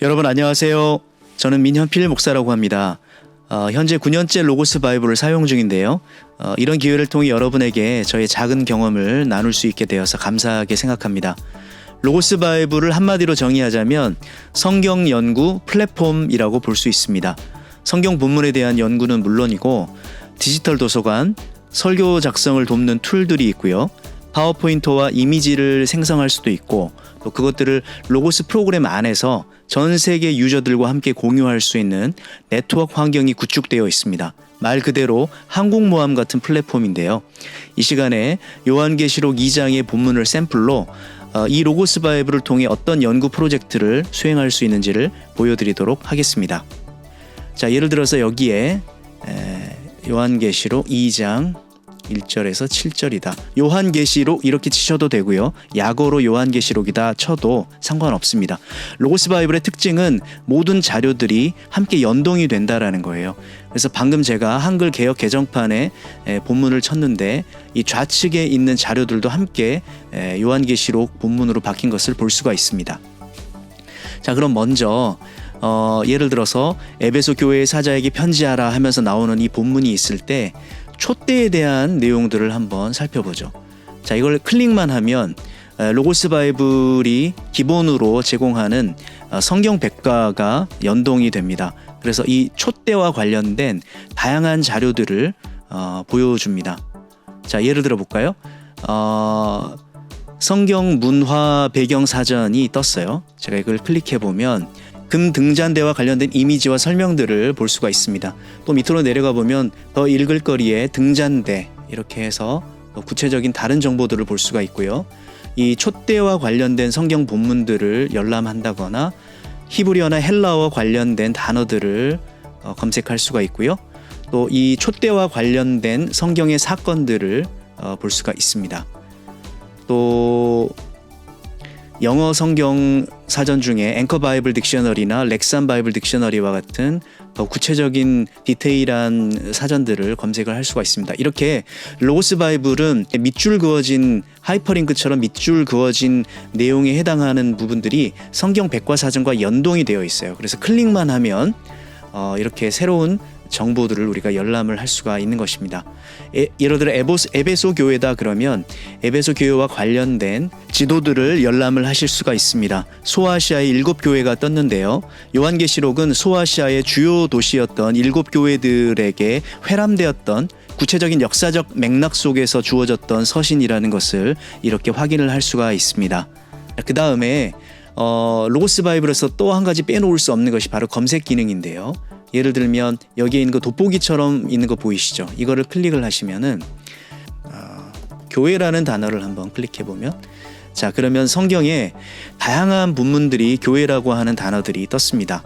여러분 안녕하세요. 저는 민현필 목사라고 합니다. 현재 9년째 로고스 바이블을 사용 중인데요. 이런 기회를 통해 여러분에게 저의 작은 경험을 나눌 수 있게 되어서 감사하게 생각합니다. 로고스 바이블을 한마디로 정의하자면 성경 연구 플랫폼이라고 볼 수 있습니다. 성경 본문에 대한 연구는 물론이고 디지털 도서관, 설교 작성을 돕는 툴들이 있고요. 파워포인트와 이미지를 생성할 수도 있고 또 그것들을 로고스 프로그램 안에서 전 세계 유저들과 함께 공유할 수 있는 네트워크 환경이 구축되어 있습니다. 말 그대로 항공모함 같은 플랫폼인데요. 이 시간에 요한계시록 2장의 본문을 샘플로 이 로고스 바이블을 통해 어떤 연구 프로젝트를 수행할 수 있는지를 보여드리도록 하겠습니다. 자, 예를 들어서 여기에 요한계시록 2장 1절에서 7절이다. 요한계시록 이렇게 치셔도 되고요. 약어로 요한계시록이다 쳐도 상관없습니다. 로고스 바이블의 특징은 모든 자료들이 함께 연동이 된다라는 거예요. 그래서 방금 제가 한글 개역 개정판에 본문을 쳤는데 이 좌측에 있는 자료들도 함께 요한계시록 본문으로 바뀐 것을 볼 수가 있습니다. 자, 그럼 먼저 예를 들어서 에베소 교회의 사자에게 편지하라 하면서 나오는 이 본문이 있을 때 촛대에 대한 내용들을 한번 살펴보죠. 자, 이걸 클릭만 하면 로고스 바이블이 기본으로 제공하는 성경 백과가 연동이 됩니다. 그래서 이 촛대와 관련된 다양한 자료들을 보여줍니다. 자, 예를 들어 볼까요? 성경 문화 배경 사전이 떴어요. 제가 이걸 클릭해 보면 금 등잔대와 관련된 이미지와 설명들을 볼 수가 있습니다. 또 밑으로 내려가 보면 더 읽을 거리에 등잔대 이렇게 해서 구체적인 다른 정보들을 볼 수가 있고요. 이 촛대와 관련된 성경 본문들을 열람한다거나 히브리어나 헬라어와 관련된 단어들을 검색할 수가 있고요. 또 이 촛대와 관련된 성경의 사건들을 볼 수가 있습니다. 또 영어 성경 사전 중에 앵커 바이블 딕셔너리나 렉산 바이블 딕셔너리와 같은 더 구체적인 디테일한 사전들을 검색을 할 수가 있습니다. 이렇게 로고스 바이블은 밑줄 그어진 하이퍼링크처럼 밑줄 그어진 내용에 해당하는 부분들이 성경 백과사전과 연동이 되어 있어요. 그래서 클릭만 하면 이렇게 새로운 정보들을 우리가 열람을 할 수가 있는 것입니다. 예를 들어 에베소 교회다 그러면 에베소 교회와 관련된 지도들을 열람을 하실 수가 있습니다. 소아시아의 7교회가 떴는데요. 요한계시록은 소아시아의 주요 도시였던 7교회들에게 회람되었던 구체적인 역사적 맥락 속에서 주어졌던 서신이라는 것을 이렇게 확인을 할 수가 있습니다. 그 다음에 로고스 바이블에서 또 한 가지 빼놓을 수 없는 것이 바로 검색 기능인데요. 예를 들면 여기에 있는 거 돋보기처럼 있는 거 보이시죠? 이거를 클릭을 하시면은 교회라는 단어를 한번 클릭해 보면 자, 그러면 성경에 다양한 본문들이 교회라고 하는 단어들이 떴습니다.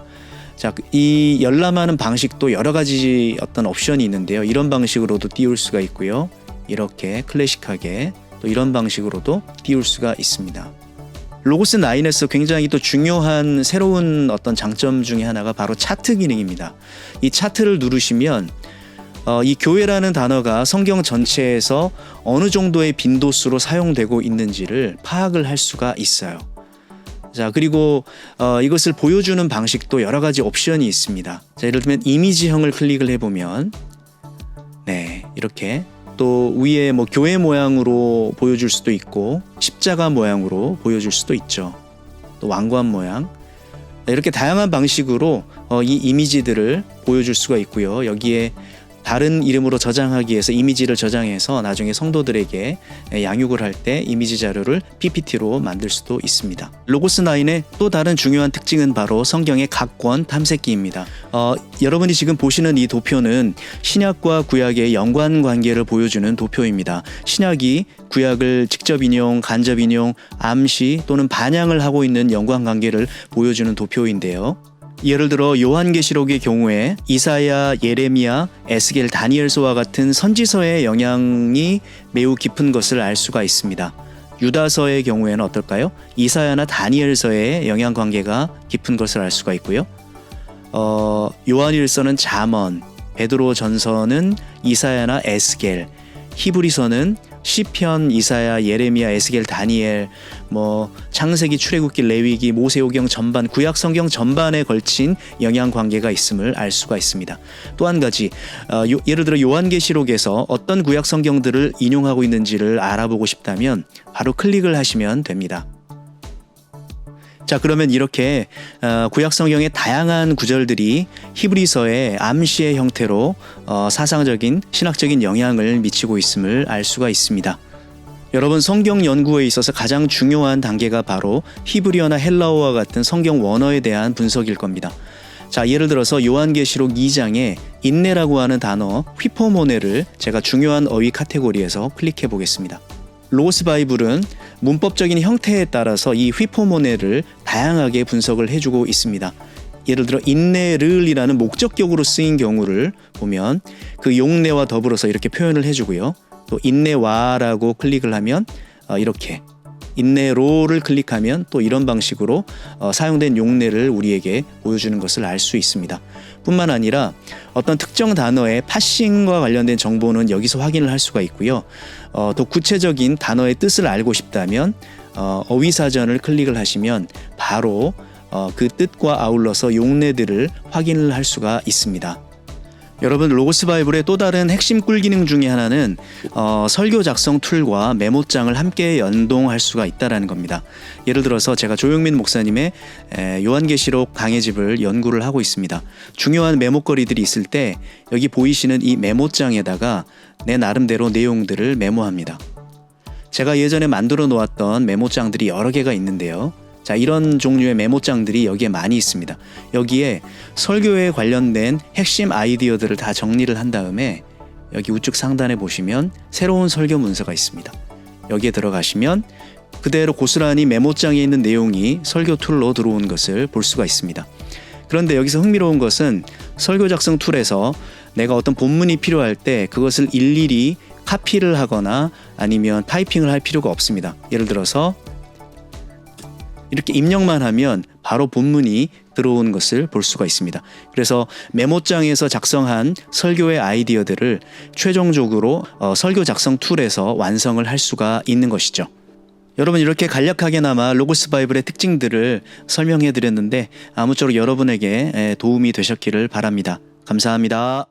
자, 이 열람하는 방식도 여러 가지 어떤 옵션이 있는데요. 이런 방식으로도 띄울 수가 있고요. 이렇게 클래식하게 또 이런 방식으로도 띄울 수가 있습니다. 로고스 9에서 굉장히 또 중요한 새로운 어떤 장점 중에 하나가 바로 차트 기능입니다. 이 차트를 누르시면 이 교회라는 단어가 성경 전체에서 어느 정도의 빈도수로 사용되고 있는지를 파악을 할 수가 있어요. 자, 그리고 이것을 보여주는 방식도 여러 가지 옵션이 있습니다. 자, 예를 들면 이미지형을 클릭을 해보면 이렇게 또 위에 뭐 교회 모양으로 보여줄 수도 있고 십자가 모양으로 보여줄 수도 있죠. 또 왕관 모양 이렇게 다양한 방식으로 이 이미지들을 보여줄 수가 있고요. 여기에 다른 이름으로 저장하기 위해서 이미지를 저장해서 나중에 성도들에게 양육을 할 때 이미지 자료를 PPT로 만들 수도 있습니다. 로고스 9의 또 다른 중요한 특징은 바로 성경의 각권 탐색기입니다. 여러분이 지금 보시는 이 도표는 신약과 구약의 연관 관계를 보여주는 도표입니다. 신약이 구약을 직접 인용, 간접 인용, 암시 또는 반영을 하고 있는 연관 관계를 보여주는 도표인데요. 예를 들어 요한계시록의 경우에 이사야, 예레미야, 에스겔, 다니엘서와 같은 선지서의 영향이 매우 깊은 것을 알 수가 있습니다. 유다서의 경우에는 어떨까요? 이사야나 다니엘서의 영향관계가 깊은 것을 알 수가 있고요. 요한일서는 잠언, 베드로 전서는 이사야나 에스겔, 히브리서는 시편, 이사야, 예레미야, 에스겔, 다니엘, 창세기, 출애굽기, 레위기, 모세오경 전반, 구약 성경 전반에 걸친 영향 관계가 있음을 알 수가 있습니다. 또 한 가지, 예를 들어 요한계시록에서 어떤 구약 성경들을 인용하고 있는지를 알아보고 싶다면 바로 클릭을 하시면 됩니다. 자, 그러면 이렇게 구약 성경의 다양한 구절들이 히브리서의 암시의 형태로 사상적인 신학적인 영향을 미치고 있음을 알 수가 있습니다. 여러분, 성경 연구에 있어서 가장 중요한 단계가 바로 히브리어나 헬라어와 같은 성경 원어에 대한 분석일 겁니다. 자, 예를 들어서 요한계시록 2장에 인내라고 하는 단어 휘포모네를 제가 중요한 어휘 카테고리에서 클릭해 보겠습니다. 로고스 바이블은 문법적인 형태에 따라서 이 휘포모네를 다양하게 분석을 해주고 있습니다. 예를 들어 인내를이라는 목적격으로 쓰인 경우를 보면 그 용내와 더불어서 이렇게 표현을 해주고요. 또 인내와라고 클릭을 하면 이렇게, 인내로를 클릭하면 또 이런 방식으로 사용된 용내를 우리에게 보여주는 것을 알 수 있습니다. 뿐만 아니라 어떤 특정 단어의 파싱과 관련된 정보는 여기서 확인을 할 수가 있고요. 또 구체적인 단어의 뜻을 알고 싶다면 어휘사전을 클릭을 하시면 바로 그 뜻과 아울러서 용례들을 확인을 할 수가 있습니다. 여러분, 로고스 바이블의 또 다른 핵심 꿀기능 중에 하나는 설교 작성 툴과 메모장을 함께 연동할 수가 있다는 겁니다. 예를 들어서 제가 조용민 목사님의 요한계시록 강해집을 연구를 하고 있습니다. 중요한 메모거리들이 있을 때 여기 보이시는 이 메모장에다가 내 나름대로 내용들을 메모합니다. 제가 예전에 만들어 놓았던 메모장들이 여러 개가 있는데요. 자, 이런 종류의 메모장들이 여기에 많이 있습니다. 여기에 설교에 관련된 핵심 아이디어들을 다 정리를 한 다음에 여기 우측 상단에 보시면 새로운 설교 문서가 있습니다. 여기에 들어가시면 그대로 고스란히 메모장에 있는 내용이 설교 툴로 들어온 것을 볼 수가 있습니다. 그런데 여기서 흥미로운 것은 설교 작성 툴에서 내가 어떤 본문이 필요할 때 그것을 일일이 카피를 하거나 아니면 타이핑을 할 필요가 없습니다. 예를 들어서 이렇게 입력만 하면 바로 본문이 들어온 것을 볼 수가 있습니다. 그래서 메모장에서 작성한 설교의 아이디어들을 최종적으로 설교 작성 툴에서 완성을 할 수가 있는 것이죠. 여러분, 이렇게 간략하게나마 로고스 바이블의 특징들을 설명해 드렸는데 아무쪼록 여러분에게 도움이 되셨기를 바랍니다. 감사합니다.